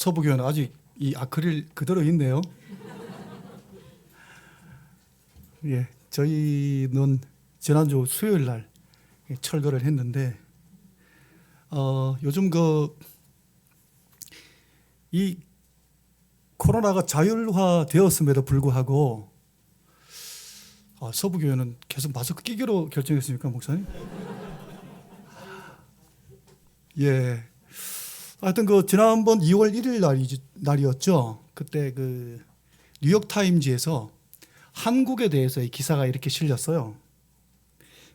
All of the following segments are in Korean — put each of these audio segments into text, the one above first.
서부교회는 아직 이 아크릴 그대로 있네요. 예, 저희는 지난주 수요일 날 철거를 했는데 요즘 이 코로나가 자율화 되었음에도 불구하고 서부교회는 계속 마스크 끼기로 결정했습니까, 목사님? 예. 하여튼 지난번 2월 1일 날이었죠. 그때 뉴욕 타임즈에서 한국에 대해서 이 기사가 이렇게 실렸어요.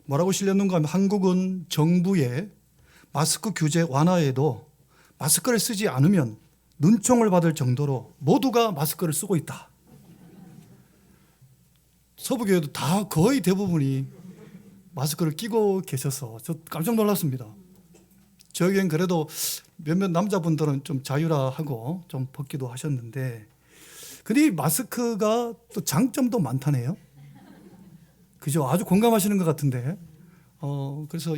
뭐라고 실렸는가 하면 한국은 정부의 마스크 규제 완화에도 마스크를 쓰지 않으면 눈총을 받을 정도로 모두가 마스크를 쓰고 있다. 서부교회도 다 거의 대부분이 마스크를 끼고 계셔서 저 깜짝 놀랐습니다. 저에겐 그래도 몇몇 남자분들은 좀 자유라하고 좀 벗기도 하셨는데, 근데 이 마스크가 또 장점도 많다네요. 그죠? 아주 공감하시는 것 같은데. 그래서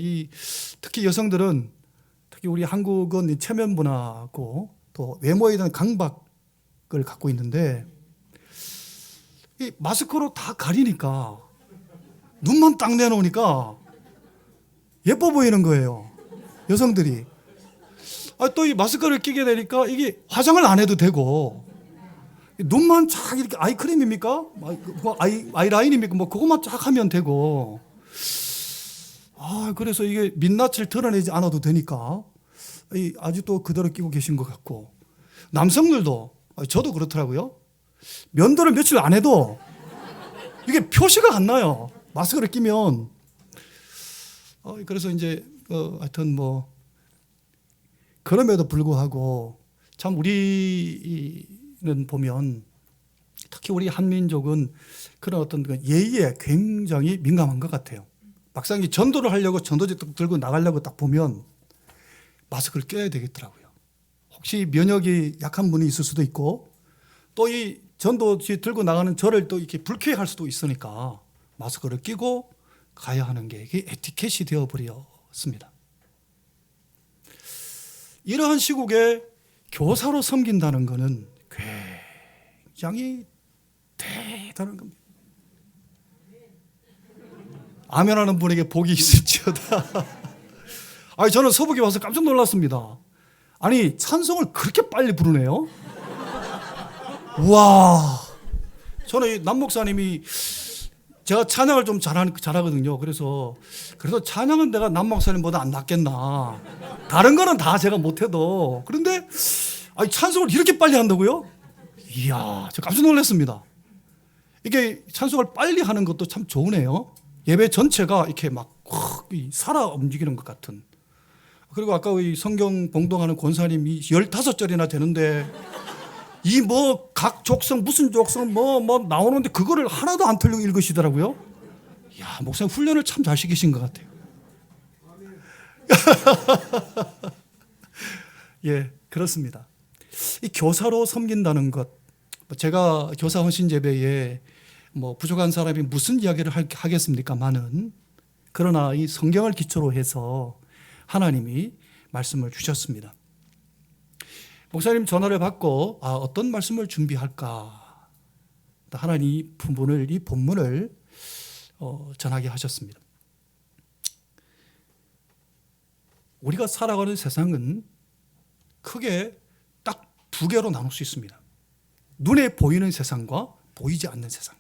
특히 여성들은, 특히 우리 한국은 체면 문화고 또 외모에 대한 강박을 갖고 있는데, 이 마스크로 다 가리니까 눈만 딱 내놓으니까 예뻐 보이는 거예요, 여성들이. 또 이 마스크를 끼게 되니까 이게 화장을 안 해도 되고, 눈만 쫙 이렇게 아이크림입니까? 아이라인입니까? 뭐 그것만 쫙 하면 되고. 그래서 이게 민낯을 드러내지 않아도 되니까 아직도 그대로 끼고 계신 것 같고, 남성들도 저도 그렇더라고요. 면도를 며칠 안 해도 이게 표시가 안 나요, 마스크를 끼면. 그래서 이제 하여튼 그럼에도 불구하고 참 우리는 보면, 특히 우리 한민족은 그런 어떤 예의에 굉장히 민감한 것 같아요. 막상 전도를 하려고 전도지 들고 나가려고 딱 보면 마스크를 껴야 되겠더라고요. 혹시 면역이 약한 분이 있을 수도 있고, 또 이 전도지 들고 나가는 저를 또 이렇게 불쾌할 수도 있으니까 마스크를 끼고 가야 하는 게 이게 에티켓이 되어버렸습니다. 이러한 시국에 교사로 섬긴다는 것은 굉장히 대단한 겁니다. 아멘하는 분에게 복이 있을지어다. 저는 서부교회 와서 깜짝 놀랐습니다. 아니, 찬송을 그렇게 빨리 부르네요. 우와. 저는 이 남 목사님이, 제가 찬양을 좀 잘하거든요. 그래서 찬양은 내가 남 목사님보다 안 낫겠나. 다른 거는 다 제가 못해도. 그런데 찬송을 이렇게 빨리 한다고요? 이야, 저 깜짝 놀랐습니다. 이게 찬송을 빨리 하는 것도 참 좋으네요. 예배 전체가 이렇게 막 살아 움직이는 것 같은. 그리고 아까 이 성경 봉독하는 권사님이 15절이나 되는데, 각 족성 무슨 족성 나오는데 그거를 하나도 안 틀리고 읽으시더라고요. 이야, 목사님 훈련을 참 잘 시키신 것 같아요. 예, 그렇습니다. 이 교사로 섬긴다는 것, 제가 교사 헌신 예배에 부족한 사람이 무슨 이야기를 하겠습니까만은, 그러나 이 성경을 기초로 해서 하나님이 말씀을 주셨습니다. 목사님 전화를 받고 어떤 말씀을 준비할까, 하나님이 이 본문을 전하게 하셨습니다. 우리가 살아가는 세상은 크게 딱 두 개로 나눌 수 있습니다. 눈에 보이는 세상과 보이지 않는 세상.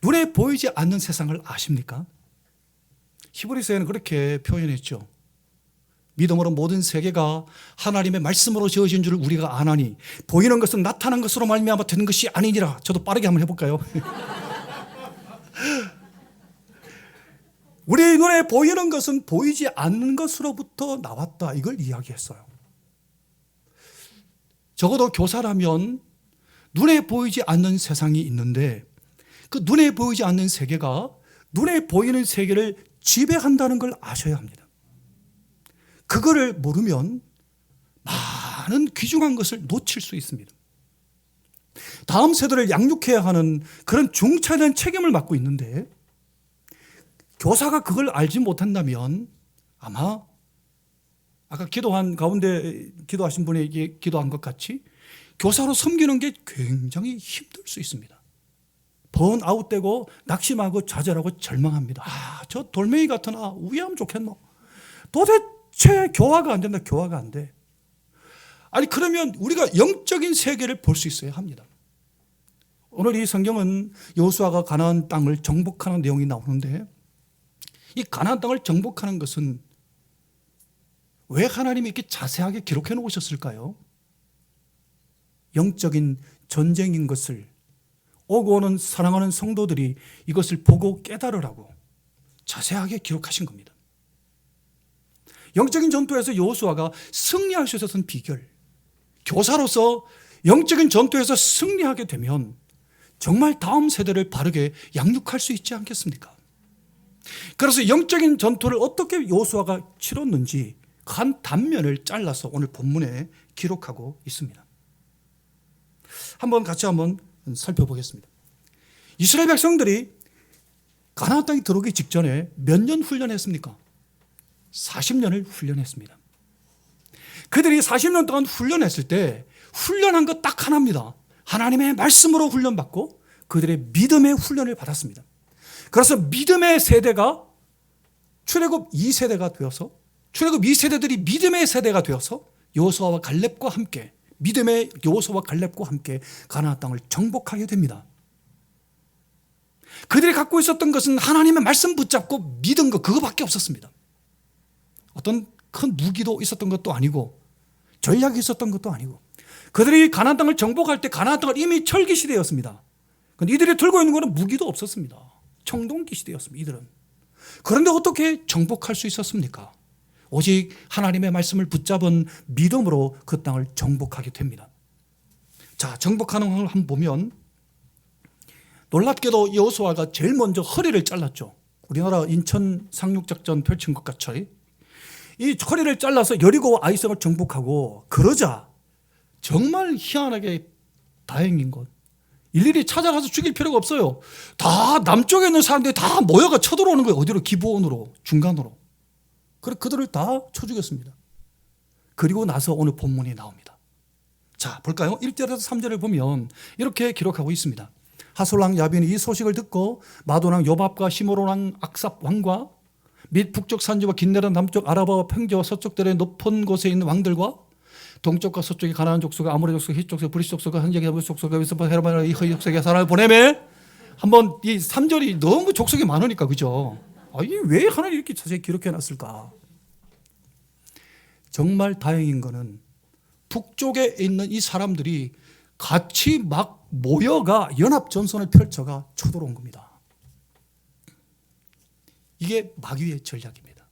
눈에 보이지 않는 세상을 아십니까? 히브리서에는 그렇게 표현했죠. 믿음으로 모든 세계가 하나님의 말씀으로 지어진 줄 우리가 아나니 보이는 것은 나타난 것으로 말미암아 되는 것이 아니니라. 저도 빠르게 한번 해볼까요? 우리 눈에 보이는 것은 보이지 않는 것으로부터 나왔다, 이걸 이야기했어요. 적어도 교사라면 눈에 보이지 않는 세상이 있는데, 그 눈에 보이지 않는 세계가 눈에 보이는 세계를 지배한다는 걸 아셔야 합니다. 그거를 모르면 많은 귀중한 것을 놓칠 수 있습니다. 다음 세대를 양육해야 하는 그런 중차대한 책임을 맡고 있는데, 교사가 그걸 알지 못한다면 아마 아까 기도한 가운데 기도하신 분에게 기도한 것 같이 교사로 섬기는 게 굉장히 힘들 수 있습니다. 번아웃되고 낙심하고 좌절하고 절망합니다. 저 돌멩이 같은 위하면 좋겠노. 도대체 교화가 안 된다. 교화가 안 돼. 아니 그러면 우리가 영적인 세계를 볼 수 있어야 합니다. 오늘 이 성경은 여호수아가 가나안 땅을 정복하는 내용이 나오는데 이 가나안 땅을 정복하는 것은 왜 하나님이 이렇게 자세하게 기록해 놓으셨을까요? 영적인 전쟁인 것을 오고 오는 사랑하는 성도들이 이것을 보고 깨달으라고 자세하게 기록하신 겁니다. 영적인 전투에서 여호수아가 승리할 수 있었던 비결, 교사로서 영적인 전투에서 승리하게 되면 정말 다음 세대를 바르게 양육할 수 있지 않겠습니까? 그래서 영적인 전투를 어떻게 여호수아가 치렀는지 한 단면을 잘라서 오늘 본문에 기록하고 있습니다. 같이 한번 살펴보겠습니다. 이스라엘 백성들이 가나안 땅에 들어오기 직전에 몇 년 훈련했습니까? 40년을 훈련했습니다. 그들이 40년 동안 훈련했을 때 훈련한 것 딱 하나입니다. 하나님의 말씀으로 훈련받고 그들의 믿음의 훈련을 받았습니다. 그래서 믿음의 세대가 출애굽 2세대가 되어서 출애굽 2세대들이 믿음의 세대가 되어서 여호수아와 갈렙과 함께 믿음의 여호수아와 갈렙과 함께 가나안 땅을 정복하게 됩니다. 그들이 갖고 있었던 것은 하나님의 말씀 붙잡고 믿은 것 그거밖에 없었습니다. 어떤 큰 무기도 있었던 것도 아니고 전략이 있었던 것도 아니고 그들이 가나안 땅을 정복할 때 가나안 땅은 이미 철기 시대였습니다. 그런데 이들이 들고 있는 것은 무기도 없었습니다. 청동기 시대였습니다. 이들은. 그런데 어떻게 정복할 수 있었습니까? 오직 하나님의 말씀을 붙잡은 믿음으로 그 땅을 정복하게 됩니다. 자, 정복하는 것을 한번 보면 놀랍게도 여호수아가 제일 먼저 허리를 잘랐죠. 우리나라 인천 상륙작전 펼친 것 같이 이 허리를 잘라서 여리고와 아이성을 정복하고 그러자 정말 희한하게 다행인 것 일일이 찾아가서 죽일 필요가 없어요. 다 남쪽에 있는 사람들이 다 모여가 쳐들어오는 거예요. 어디로? 기브온으로, 중간으로. 그래 그들을 다 쳐 죽였습니다. 그리고 나서 오늘 본문이 나옵니다. 자, 볼까요? 1절에서 3절을 보면 이렇게 기록하고 있습니다. 하솔랑 야빈이 이 소식을 듣고 마도랑 요밥과 시므론왕 악삽 왕과 및 북쪽 산지와 긴네란 남쪽 아라바와 평지와 서쪽들의 높은 곳에 있는 왕들과 동쪽과 서쪽의 가나안 족속과 아모리 족속, 히 족속, 브리스 족속과 한적의 아버지 족속과 위스파 헤르바나 이 허이 족속의 사람을 보내매 한번 이 3절이 너무 족속이 많으니까 그죠? 이게 왜 하나님 이렇게 자세히 기록해 놨을까? 정말 다행인 거는 북쪽에 있는 이 사람들이 같이 막 모여가 연합전선을 펼쳐가 쳐들어온 겁니다. 이게 마귀의 전략입니다.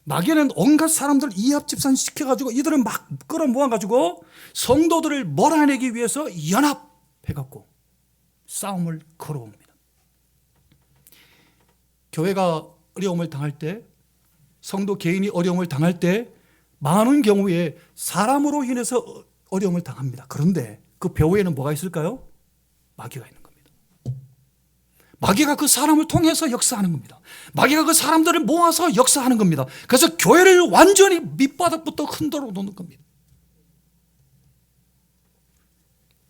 마귀는 온갖 사람들 이합집산시켜가지고 이들을 막 끌어모아가지고 성도들을 몰아내기 위해서 연합해갖고 싸움을 걸어옵니다. 교회가 어려움을 당할 때 성도 개인이 어려움을 당할 때 많은 경우에 사람으로 인해서 어려움을 당합니다. 그런데 그 배후에는 뭐가 있을까요? 마귀가 있는 겁니다. 마귀가 그 사람을 통해서 역사하는 겁니다. 마귀가 그 사람들을 모아서 역사하는 겁니다. 그래서 교회를 완전히 밑바닥부터 흔들어 놓는 겁니다.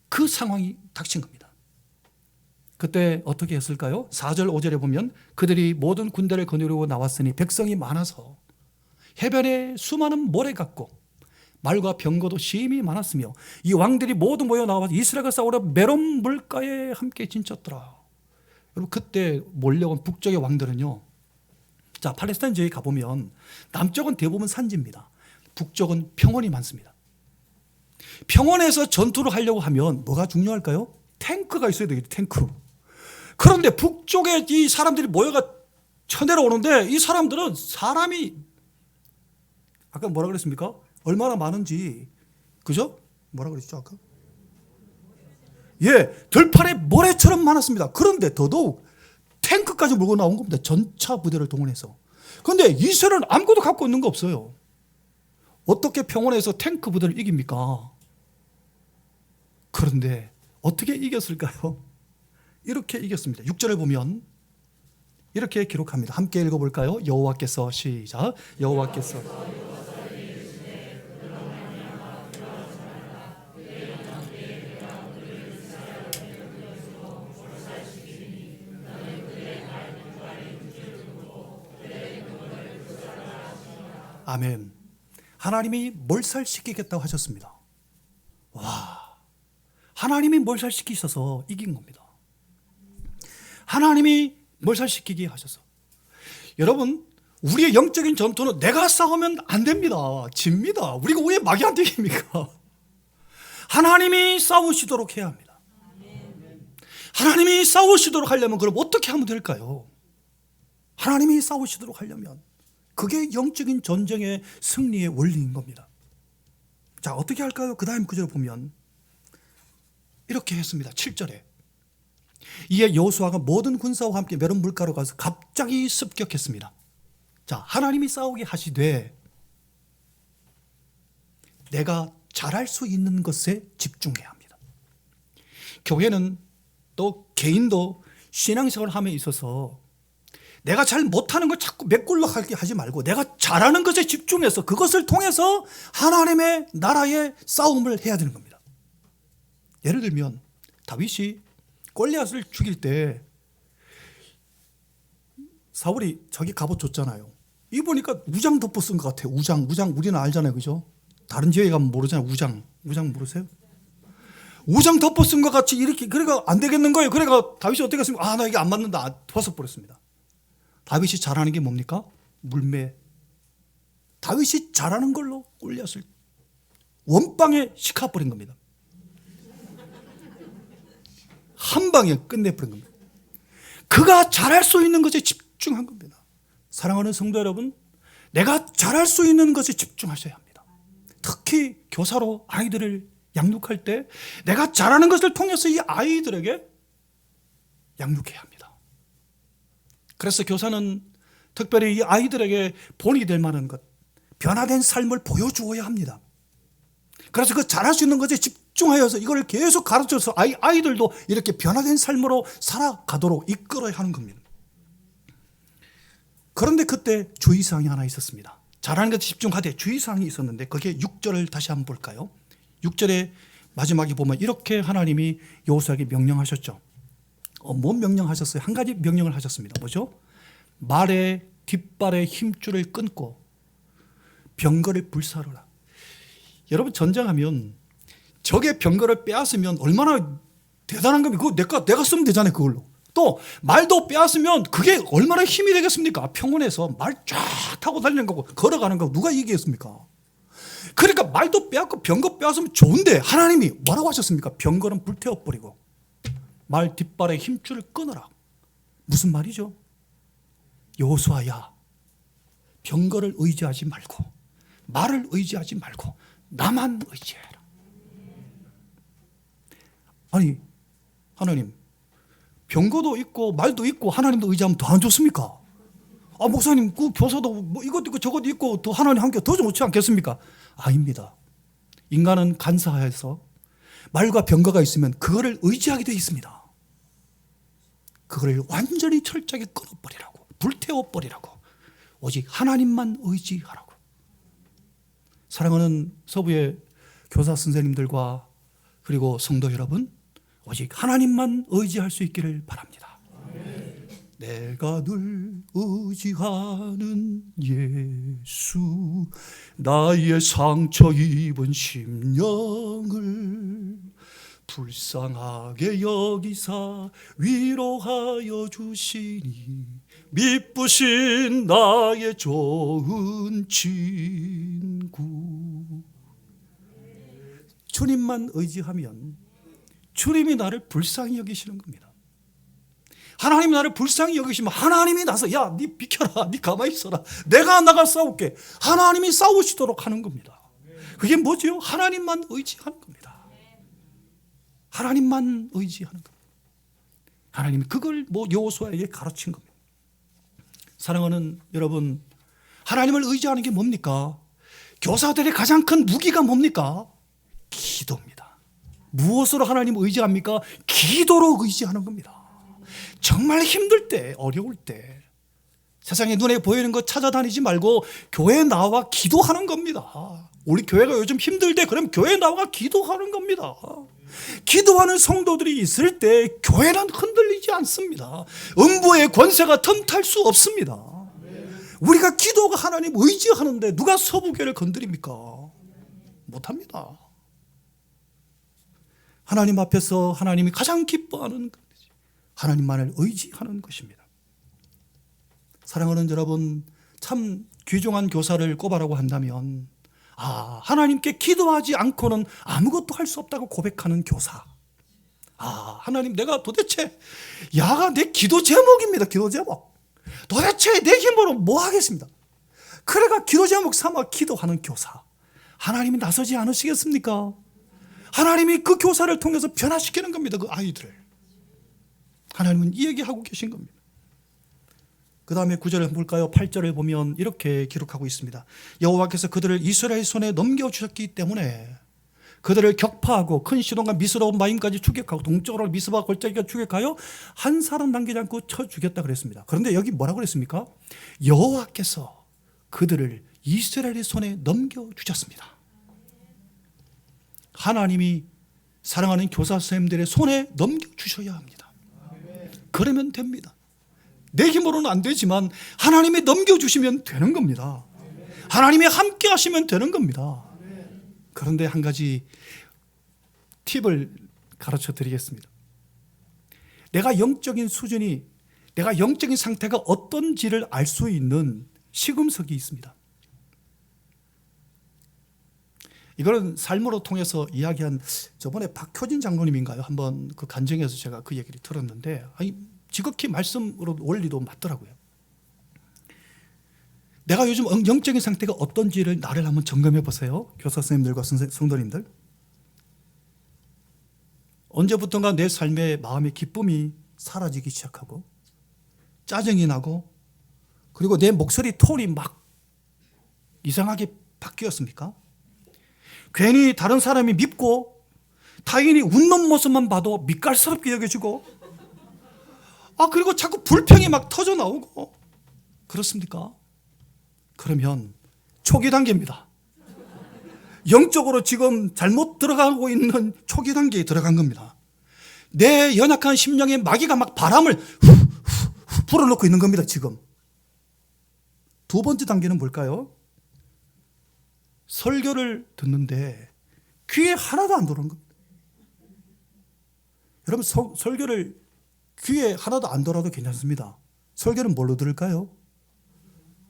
그 상황이 닥친 겁니다. 그때 어떻게 했을까요? 4절 5절에 보면 그들이 모든 군대를 거느리고 나왔으니 백성이 많아서 해변에 수많은 모래 같고 말과 병거도 심히 많았으며 이 왕들이 모두 모여 나와서 이스라엘과 싸우려 메론 물가에 함께 진쳤더라. 여러분 그때 몰려온 북쪽의 왕들은요. 자, 팔레스타인 지역에 가보면 남쪽은 대부분 산지입니다. 북쪽은 평원이 많습니다. 평원에서 전투를 하려고 하면 뭐가 중요할까요? 탱크가 있어야 되겠죠. 탱크. 그런데 북쪽에 이 사람들이 모여가 쳐내려오는데 이 사람들은 사람이 아까 뭐라 그랬습니까? 얼마나 많은지 그죠? 뭐라 그랬죠 아까? 예, 들판에 모래처럼 많았습니다. 그런데 더더욱 탱크까지 몰고 나온 겁니다. 전차 부대를 동원해서. 그런데 이스라엘은 아무것도 갖고 있는 거 없어요. 어떻게 평원에서 탱크 부대를 이깁니까? 그런데 어떻게 이겼을까요? 이렇게 이겼습니다. 6절을 보면 이렇게 기록합니다. 함께 읽어볼까요? 여호와께서 시작. 여호와께서 아멘. 하나님이 몰살시키겠다고 하셨습니다. 와, 하나님이 몰살시키셔서 이긴 겁니다. 하나님이 몰살시키게 하셔서. 여러분, 우리의 영적인 전투는 내가 싸우면 안 됩니다. 집니다. 우리가 왜 마귀한테 이깁니까? 하나님이 싸우시도록 해야 합니다. 하나님이 싸우시도록 하려면 그럼 어떻게 하면 될까요? 하나님이 싸우시도록 하려면 그게 영적인 전쟁의 승리의 원리인 겁니다. 자, 어떻게 할까요? 그 다음 구절을 보면 이렇게 했습니다. 7절에 이에 여호수아가 모든 군사와 함께 메론 물가로 가서 갑자기 습격했습니다. 자, 하나님이 싸우게 하시되 내가 잘할 수 있는 것에 집중해야 합니다. 교회는 또 개인도 신앙생활을 함에 있어서 내가 잘 못하는 걸 자꾸 메꿀러 하지 말고 내가 잘하는 것에 집중해서 그것을 통해서 하나님의 나라의 싸움을 해야 되는 겁니다. 예를 들면 다윗이 골리앗을 죽일 때 사울이 자기 갑옷 줬잖아요. 이 보니까 우장 덮어 쓴 것 같아요. 우장 우리는 알잖아요, 그죠? 다른 지역에 가면 모르잖아요. 우장 모르세요? 우장 덮어 쓴 것 같이 이렇게, 그러니까 안 되겠는 거예요. 그러니까 다윗이 어떻게 했습니까? 나 이게 안 맞는다. 벗어버렸습니다. 다윗이 잘하는 게 뭡니까? 물매. 다윗이 잘하는 걸로 골리앗을 원방에 시켜버린 겁니다. 한 방에 끝내버린 겁니다. 그가 잘할 수 있는 것에 집중한 겁니다. 사랑하는 성도 여러분, 내가 잘할 수 있는 것에 집중하셔야 합니다. 특히 교사로 아이들을 양육할 때 내가 잘하는 것을 통해서 이 아이들에게 양육해야 합니다. 그래서 교사는 특별히 이 아이들에게 본이 될 만한 것, 변화된 삶을 보여주어야 합니다. 그래서 그 잘할 수 있는 것에 집중하여서 이걸 계속 가르쳐서 아이들도 이렇게 변화된 삶으로 살아가도록 이끌어야 하는 겁니다. 그런데 그때 주의사항이 하나 있었습니다. 잘하는 것에 집중하되 주의사항이 있었는데 그게 6절을 다시 한번 볼까요? 6절에 마지막에 보면 이렇게 하나님이 여호수아에게 명령하셨죠. 뭔 명령하셨어요? 한 가지 명령을 하셨습니다. 뭐죠? 말의 뒷발의 힘줄을 끊고 병거를 불사르라. 여러분, 전쟁하면 적의 병거를 빼앗으면 얼마나 대단한 겁니까? 그거 내가 쓰면 되잖아요, 그걸로. 또 말도 빼앗으면 그게 얼마나 힘이 되겠습니까? 평원에서 말 쫙 타고 달리는 거고 걸어가는 거 누가 이기겠습니까? 그러니까 말도 빼앗고 병거 빼앗으면 좋은데 하나님이 뭐라고 하셨습니까? 병거는 불태워버리고 말 뒷발의 힘줄을 끊어라. 무슨 말이죠? 여호수아야, 병거를 의지하지 말고 말을 의지하지 말고 나만 의지해라. 아니, 하나님, 병거도 있고 말도 있고 하나님도 의지하면 더 안 좋습니까? 목사님, 그 교사도 뭐 이것도 있고 저것도 있고 더 하나님 함께 더 좋지 않겠습니까? 아닙니다. 인간은 간사해서 말과 병거가 있으면 그거를 의지하게 되어 있습니다. 그거를 완전히 철저하게 끊어버리라고, 불태워버리라고, 오직 하나님만 의지하라고. 사랑하는 서부의 교사 선생님들과 그리고 성도 여러분, 오직 하나님만 의지할 수 있기를 바랍니다. 아멘. 내가 늘 의지하는 예수, 나의 상처 입은 심령을 불쌍하게 여기사 위로하여 주시니 미쁘신 나의 좋은 친구. 주님만 의지하면 주님이 나를 불쌍히 여기시는 겁니다. 하나님이 나를 불쌍히 여기시면 하나님이 나서 야, 네 비켜라, 네 가만히 있어라, 내가 나가 싸울게, 하나님이 싸우시도록 하는 겁니다. 그게 뭐죠? 하나님만 의지하는 겁니다. 하나님만 의지하는 겁니다. 하나님이 그걸 여호수아에게 가르친 겁니다. 사랑하는 여러분, 하나님을 의지하는 게 뭡니까? 교사들의 가장 큰 무기가 뭡니까? 기도입니다. 무엇으로 하나님을 의지합니까? 기도로 의지하는 겁니다. 정말 힘들 때, 어려울 때 세상에 눈에 보이는 거 찾아다니지 말고 교회에 나와 기도하는 겁니다. 우리 교회가 요즘 힘들 때 그럼 교회에 나와 기도하는 겁니다. 기도하는 성도들이 있을 때 교회는 흔들리지 않습니다. 음부의 권세가 틈탈 수 없습니다. 우리가 기도가 하나님 의지하는데 누가 서부교회를 건드립니까? 못합니다. 하나님 앞에서 하나님이 가장 기뻐하는 것이 하나님만을 의지하는 것입니다. 사랑하는 여러분, 참 귀중한 교사를 꼽아라고 한다면 하나님께 기도하지 않고는 아무것도 할 수 없다고 고백하는 교사. 하나님, 내가 도대체 야가 내 기도 제목입니다. 기도 제목. 도대체 내 힘으로 뭐 하겠습니다. 그래가 기도 제목 삼아 기도하는 교사. 하나님이 나서지 않으시겠습니까? 하나님이 그 교사를 통해서 변화시키는 겁니다. 그 아이들을. 하나님은 이 얘기하고 계신 겁니다. 그 다음에 9절을 볼까요? 8절을 보면 이렇게 기록하고 있습니다. 여호와께서 그들을 이스라엘 손에 넘겨주셨기 때문에 그들을 격파하고 큰 시돈과 미스로운 마임까지 추격하고 동쪽으로 미스바 골짜기가 추격하여 한 사람 남기지 않고 쳐 죽였다 그랬습니다. 그런데 여기 뭐라고 그랬습니까? 여호와께서 그들을 이스라엘의 손에 넘겨주셨습니다. 하나님이 사랑하는 교사 선생님들의 손에 넘겨주셔야 합니다. 그러면 됩니다. 내 힘으로는 안 되지만 하나님이 넘겨주시면 되는 겁니다. 하나님이 함께 하시면 되는 겁니다. 그런데 한 가지 팁을 가르쳐 드리겠습니다. 내가 영적인 수준이, 내가 영적인 상태가 어떤지를 알 수 있는 시금석이 있습니다. 이거는 삶으로 통해서 이야기한, 저번에 박효진 장로님인가요? 한번 그 간증에서 제가 그 얘기를 들었는데, 지극히 말씀으로 원리도 맞더라고요. 내가 요즘 영적인 상태가 어떤지를 나를 한번 점검해 보세요. 교사 선생님들과 성도님들. 언제부턴가 내 삶의 마음의 기쁨이 사라지기 시작하고 짜증이 나고, 그리고 내 목소리 톤이 막 이상하게 바뀌었습니까? 괜히 다른 사람이 밉고 타인이 웃는 모습만 봐도 밑깔스럽게 여겨지고, 그리고 자꾸 불평이 막 터져 나오고, 그렇습니까? 그러면 초기 단계입니다. 영적으로 지금 잘못 들어가고 있는 초기 단계에 들어간 겁니다. 내 연약한 심령에 마귀가 막 바람을 후 불어넣고 있는 겁니다, 지금. 두 번째 단계는 뭘까요? 설교를 듣는데 귀에 하나도 안 들어오는 겁니다. 여러분, 설교를 귀에 하나도 안 들어도 괜찮습니다. 설교는 뭘로 들을까요?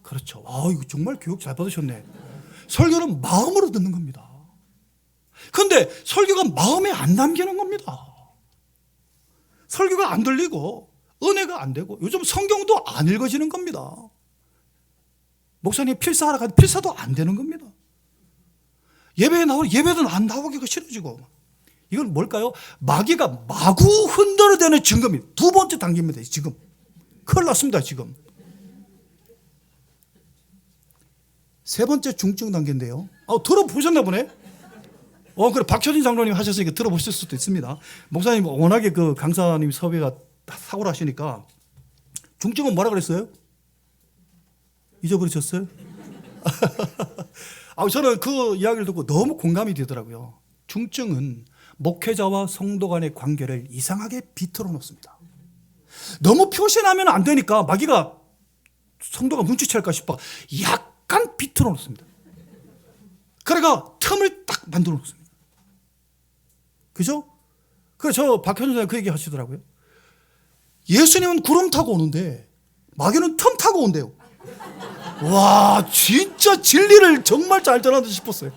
그렇죠. 이거 정말 교육 잘 받으셨네. 설교는 마음으로 듣는 겁니다. 그런데 설교가 마음에 안 남기는 겁니다. 설교가 안 들리고 은혜가 안 되고 요즘 성경도 안 읽어지는 겁니다. 목사님 필사하러 가도 필사도 안 되는 겁니다. 예배에 나오는 예배도 안 나오기가 싫어지고. 이건 뭘까요? 마귀가 마구 흔들어대는 증거입니다. 두 번째 단계입니다. 지금 큰일 났습니다. 지금 세 번째 중증 단계인데요. 들어보셨나 보네. 그래, 박효진 장로님 하셨으니까 들어보실 수도 있습니다. 목사님 워낙에 그 강사님 섭외가 탁월하시니까. 중증은 뭐라 그랬어요? 잊어버리셨어요? 저는 그 이야기를 듣고 너무 공감이 되더라고요. 중증은 목회자와 성도 간의 관계를 이상하게 비틀어 놓습니다. 너무 표시나면 안 되니까 마귀가 성도가 눈치챌까 싶어 약간 비틀어 놓습니다. 그러니까 틈을 딱 만들어 놓습니다. 그죠? 그래서 저 박현준 선생님 그 얘기 하시더라고요. 예수님은 구름 타고 오는데 마귀는 틈 타고 온대요. 와, 진짜 진리를 정말 잘 전한다 싶었어요.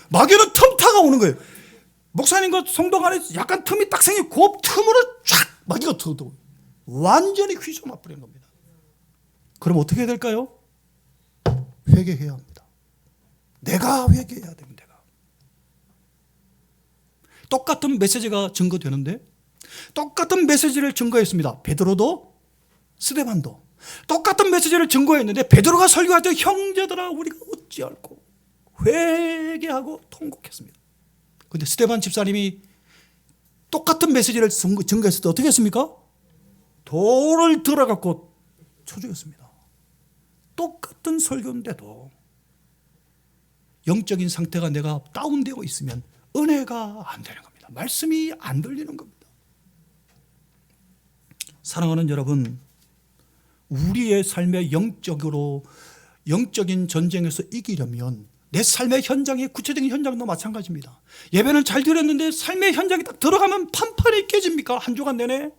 마귀는 틈 타고 오는 거예요. 목사님과 성도 간에 약간 틈이 딱 생기고 그 틈으로 쫙 마귀가 들어오고 완전히 휘저어 버리는 겁니다. 그럼 어떻게 해야 될까요? 회개해야 합니다. 내가 회개해야 됩니다. 내가. 똑같은 메시지가 증거되는데 똑같은 메시지를 증거했습니다. 베드로도 스데반도 똑같은 메시지를 증거했는데 베드로가 설교할 때 형제들아 우리가 어찌할꼬 회개하고 통곡했습니다. 그런데 스데반 집사님이 똑같은 메시지를 증거했을 때 어떻게 했습니까? 돌을 들어갖고 쳐 죽였습니다. 똑같은 설교인데도 영적인 상태가 내가 다운되어 있으면 은혜가 안 되는 겁니다. 말씀이 안 들리는 겁니다. 사랑하는 여러분, 우리의 삶의 영적인 전쟁에서 이기려면 내 삶의 현장이, 구체적인 현장도 마찬가지입니다. 예배는 잘 드렸는데 삶의 현장에 딱 들어가면 판판이 깨집니까? 한 주간 내내?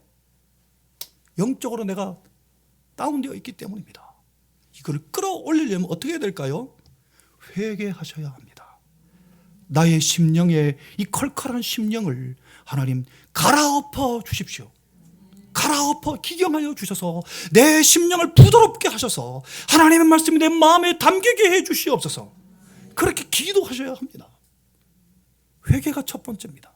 영적으로 내가 다운되어 있기 때문입니다. 이걸 끌어올리려면 어떻게 해야 될까요? 회개하셔야 합니다. 나의 심령에, 이 컬컬한 심령을 하나님 갈아엎어 주십시오. 갈아엎어 기경하여 주셔서 내 심령을 부드럽게 하셔서 하나님의 말씀이 내 마음에 담기게 해 주시옵소서. 그렇게 기도하셔야 합니다. 회개가 첫 번째입니다.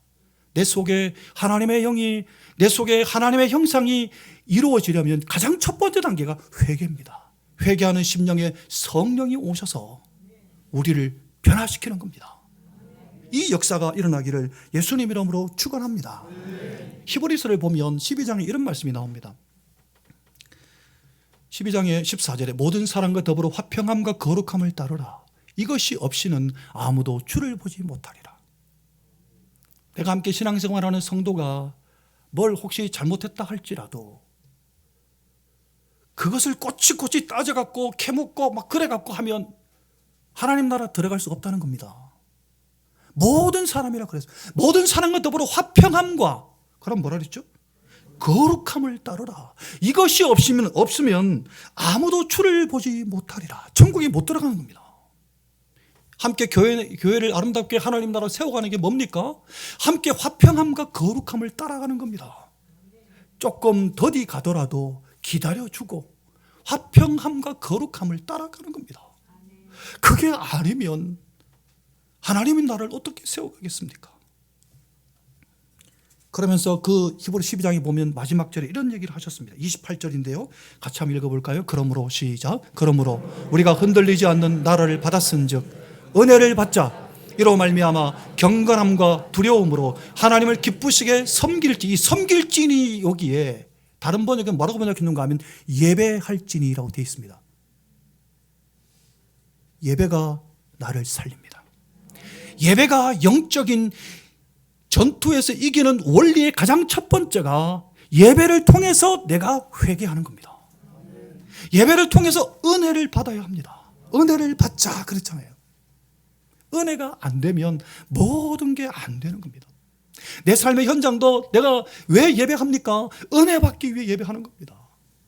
내 속에 하나님의 영이, 내 속에 하나님의 형상이 이루어지려면 가장 첫 번째 단계가 회개입니다. 회개하는 심령에 성령이 오셔서 우리를 변화시키는 겁니다. 이 역사가 일어나기를 예수님 이름으로 축원합니다. 히브리서를 보면 12장에 이런 말씀이 나옵니다. 12장의 14절에 모든 사람과 더불어 화평함과 거룩함을 따르라. 이것이 없이는 아무도 주를 보지 못하리라. 내가 함께 신앙생활하는 성도가 뭘 혹시 잘못했다 할지라도 그것을 꼬치꼬치 따져갖고 캐묻고 막 그래갖고 하면 하나님 나라 들어갈 수 없다는 겁니다. 모든 사람이라 그랬어요. 모든 사람과 더불어 화평함과, 그럼 뭐라 그랬죠? 거룩함을 따르라. 이것이 없으면 아무도 주를 보지 못하리라. 천국에 못 들어가는 겁니다. 함께 교회를 아름답게 하나님 나라 세워가는 게 뭡니까? 함께 화평함과 거룩함을 따라가는 겁니다. 조금 더디 가더라도 기다려주고 화평함과 거룩함을 따라가는 겁니다. 그게 아니면 하나님의 나라를 어떻게 세워가겠습니까? 그러면서 그 히브리 12장에 보면 마지막 절에 이런 얘기를 하셨습니다. 28절인데요. 같이 한번 읽어볼까요? 그러므로 시작. 그러므로 우리가 흔들리지 않는 나라를 받았은즉 은혜를 받자. 이로 말미암아 경건함과 두려움으로 하나님을 기쁘시게 섬길지. 이 섬길지니 여기에 다른 번역은 뭐라고 번역했는가 하면 예배할지니라고 되어 있습니다. 예배가 나를 살립니다. 예배가 영적인 전투에서 이기는 원리의 가장 첫 번째가 예배를 통해서 내가 회개하는 겁니다. 예배를 통해서 은혜를 받아야 합니다. 은혜를 받자 그랬잖아요. 은혜가 안 되면 모든 게 안 되는 겁니다. 내 삶의 현장도 내가 왜 예배합니까? 은혜 받기 위해 예배하는 겁니다.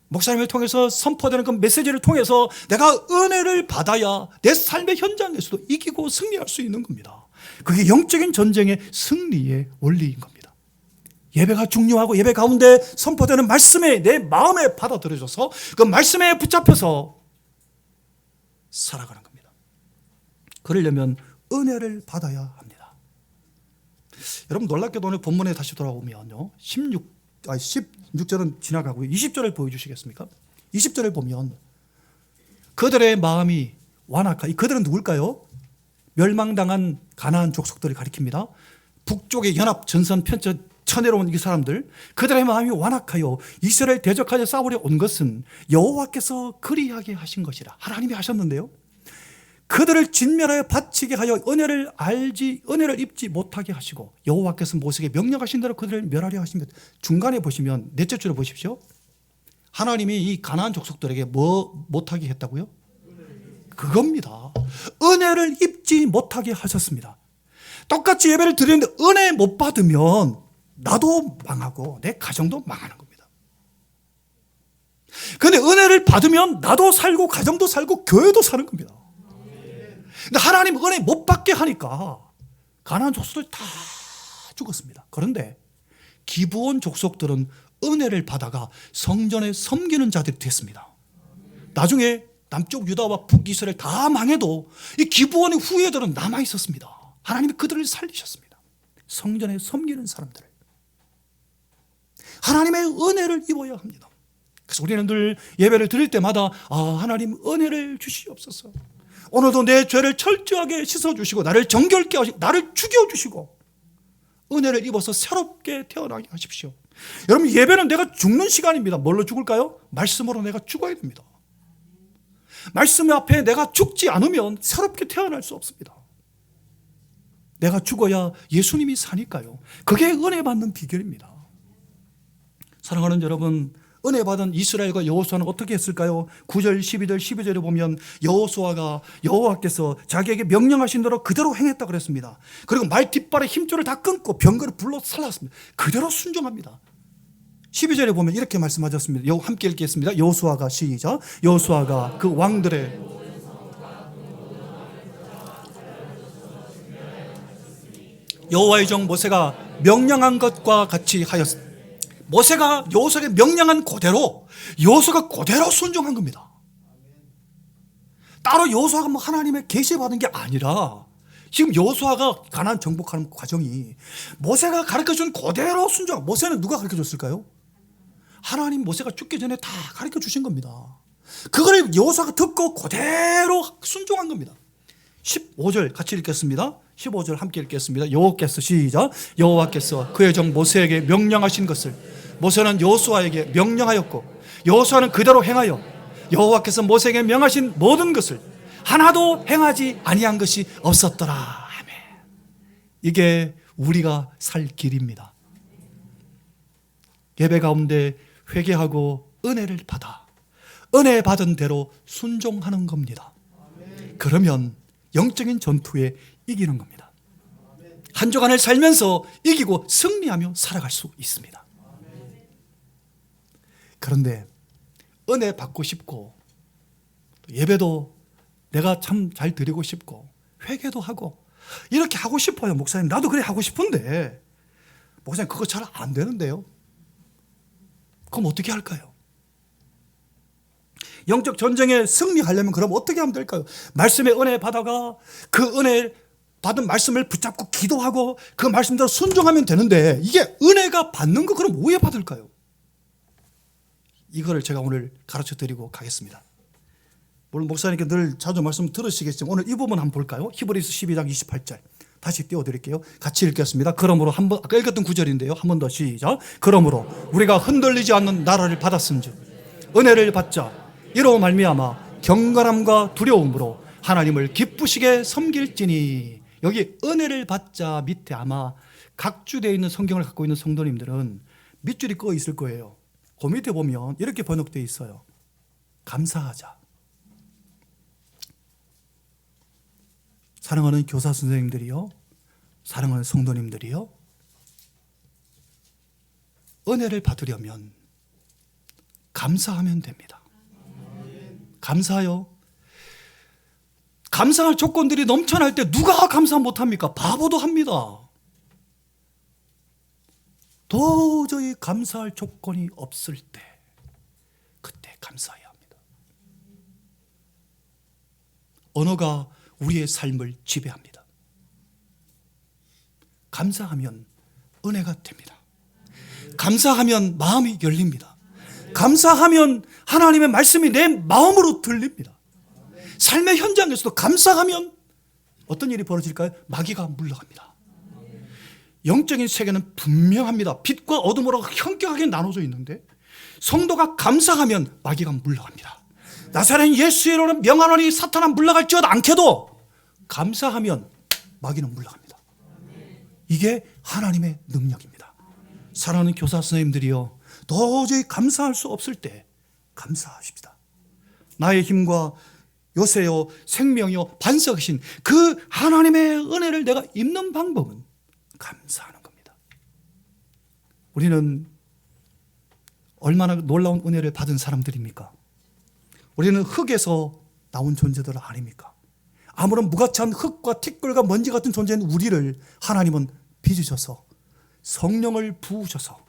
목사님을 통해서 선포되는 그 메시지를 통해서 내가 은혜를 받아야 내 삶의 현장에서도 이기고 승리할 수 있는 겁니다. 그게 영적인 전쟁의 승리의 원리인 겁니다. 예배가 중요하고 예배 가운데 선포되는 말씀에 내 마음에 받아들여져서 그 말씀에 붙잡혀서 살아가는 겁니다. 그러려면 은혜를 받아야 합니다. 여러분 놀랍게도 오늘 본문에 다시 돌아오면요. 16절은 지나가고요. 20절을 보여주시겠습니까? 20절을 보면 그들의 마음이 완악하. 그들은 누굴까요? 멸망당한 가나안 족속들을 가리킵니다. 북쪽의 연합 전선 편쳐 쳐내려온 이 사람들, 그들의 마음이 완악하여 이스라엘 대적하여 싸우려 온 것은 여호와께서 그리하게 하신 것이라. 하나님이 하셨는데요. 그들을 진멸하여 바치게 하여 은혜를 입지 못하게 하시고 여호와께서 모세에게 명령하신 대로 그들을 멸하려 하시며. 중간에 보시면 넷째 줄에 보십시오. 하나님이 이 가나안 족속들에게 뭐 못하게 했다고요? 그겁니다. 은혜를 입지 못하게 하셨습니다. 똑같이 예배를 드리는데 은혜 못 받으면 나도 망하고 내 가정도 망하는 겁니다. 그런데 은혜를 받으면 나도 살고 가정도 살고 교회도 사는 겁니다. 근데 하나님 은혜 못 받게 하니까 가나안 족속들 다 죽었습니다. 그런데 기브온 족속들은 은혜를 받아가 성전에 섬기는 자들이 됐습니다. 나중에 남쪽 유다와 북이스라엘 다 망해도 이 기브온의 후예들은 남아 있었습니다. 하나님이 그들을 살리셨습니다. 성전에 섬기는 사람들을. 하나님의 은혜를 입어야 합니다. 그래서 우리는 늘 예배를 드릴 때마다 하나님 은혜를 주시옵소서. 오늘도 내 죄를 철저하게 씻어주시고 나를 정결케 하시고 나를 죽여주시고 은혜를 입어서 새롭게 태어나게 하십시오. 여러분, 예배는 내가 죽는 시간입니다. 뭘로 죽을까요? 말씀으로 내가 죽어야 됩니다. 말씀 앞에 내가 죽지 않으면 새롭게 태어날 수 없습니다. 내가 죽어야 예수님이 사니까요. 그게 은혜 받는 비결입니다. 사랑하는 여러분, 은혜 받은 이스라엘과 여호수아는 어떻게 했을까요? 9절, 12절, 12절에 보면 여호와께서 자기에게 명령하신 대로 그대로 행했다 그랬습니다. 그리고 말 뒷발의 힘줄을 다 끊고 병거를 불러 살랐습니다. 그대로 순종합니다. 12절에 보면 이렇게 말씀하셨습니다. 함께 읽겠습니다. 여호수아가 시작. 여호수아가 그 왕들의 여호와의 종 모세가 명령한 것과 같이 하였습니다. 모세가 여호수아에게 명령한 그대로 여호수아가 그대로 순종한 겁니다. 따로 여호수아가 뭐 하나님의 계시 받은 게 아니라 지금 여호수아가 가나안 정복하는 과정이 모세가 가르쳐준 그대로 순종. 모세는 누가 가르쳐줬을까요? 하나님 모세가 죽기 전에 다 가르쳐주신 겁니다. 그걸 여호수아가 듣고 그대로 순종한 겁니다. 15절 같이 읽겠습니다. 15절 함께 읽겠습니다. 여호와께서 시작. 여호와께서 그의 종 모세에게 명령하신 것을 모세는 여호수아에게 명령하였고 여호수아는 그대로 행하여 여호와께서 모세에게 명하신 모든 것을 하나도 행하지 아니한 것이 없었더라. 아멘. 이게 우리가 살 길입니다. 예배 가운데 회개하고 은혜를 받아 은혜 받은 대로 순종하는 겁니다. 그러면 영적인 전투에 이기는 겁니다. 한 주간을 살면서 이기고 승리하며 살아갈 수 있습니다. 그런데 은혜 받고 싶고 예배도 내가 참 잘 드리고 싶고 회개도 하고 이렇게 하고 싶어요. 목사님 나도 그래 하고 싶은데 목사님 그거 잘 안 되는데요. 그럼 어떻게 할까요? 영적 전쟁에 승리하려면 그럼 어떻게 하면 될까요? 말씀의 은혜 받아가 그 은혜 받은 말씀을 붙잡고 기도하고 그 말씀대로 순종하면 되는데 이게 은혜가 받는 거 그럼 왜 받을까요? 이거를 제가 오늘 가르쳐 드리고 가겠습니다. 물론 목사님께 늘 자주 말씀 들으시겠지만 오늘 이 부분 한번 볼까요? 히브리서 12장 28절 다시 띄워드릴게요. 같이 읽겠습니다. 그러므로 한번 아까 읽었던 구절인데요. 한 번 더 시작. 그러므로 우리가 흔들리지 않는 나라를 받았은즉 은혜를 받자 이로 말미암아 경건함과 두려움으로 하나님을 기쁘시게 섬길지니. 여기 은혜를 받자 밑에 아마 각주되어 있는 성경을 갖고 있는 성도님들은 밑줄이 꺼 있을 거예요. 그 밑에 보면 이렇게 번역되어 있어요. 감사하자. 사랑하는 교사 선생님들이요, 사랑하는 성도님들이요, 은혜를 받으려면 감사하면 됩니다. 감사요. 감사할 조건들이 넘쳐날 때 누가 감사 못합니까? 바보도 합니다. 도저히 감사할 조건이 없을 때 그때 감사해야 합니다. 언어가 우리의 삶을 지배합니다. 감사하면 은혜가 됩니다. 감사하면 마음이 열립니다. 감사하면 하나님의 말씀이 내 마음으로 들립니다. 삶의 현장에서도 감사하면 어떤 일이 벌어질까요? 마귀가 물러갑니다. 영적인 세계는 분명합니다. 빛과 어둠으로 현격하게 나눠져 있는데 성도가 감사하면 마귀가 물러갑니다. 나사렛 예수의 이름으로 명하노니 사탄아 물러갈지어다 않게도 감사하면 마귀는 물러갑니다. 이게 하나님의 능력입니다. 사랑하는 교사 선생님들이요, 도저히 감사할 수 없을 때 감사하십시다. 나의 힘과 요새요 생명이요 반석이신 그 하나님의 은혜를 내가 입는 방법은 감사하는 겁니다. 우리는 얼마나 놀라운 은혜를 받은 사람들입니까? 우리는 흙에서 나온 존재들 아닙니까? 아무런 무가치한 흙과 티끌과 먼지 같은 존재인 우리를 하나님은 빚으셔서 성령을 부으셔서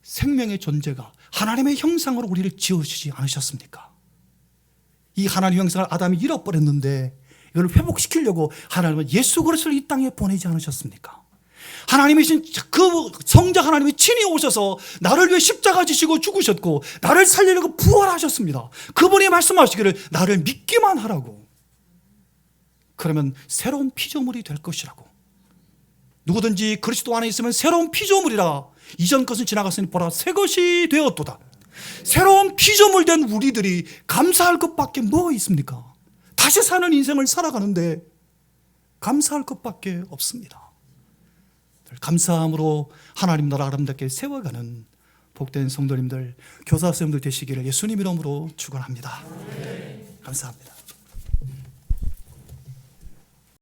생명의 존재가 하나님의 형상으로 우리를 지어주시지 않으셨습니까? 이 하나님의 형상을 아담이 잃어버렸는데 이걸 회복시키려고 하나님은 예수 그리스도를 이 땅에 보내지 않으셨습니까? 하나님이신 그 성자 하나님이 친히 오셔서 나를 위해 십자가 지시고 죽으셨고 나를 살리려고 부활하셨습니다. 그분이 말씀하시기를 나를 믿기만 하라고. 그러면 새로운 피조물이 될 것이라고. 누구든지 그리스도 안에 있으면 새로운 피조물이라. 이전 것은 지나갔으니 보라 새 것이 되었도다. 새로운 피조물 된 우리들이 감사할 것밖에 뭐가 있습니까? 다시 사는 인생을 살아가는데 감사할 것밖에 없습니다. 감사함으로 하나님 나라 아름답게 세워가는 복된 성도님들, 교사 선생님들 되시기를 예수님 이름으로 축원합니다. 감사합니다.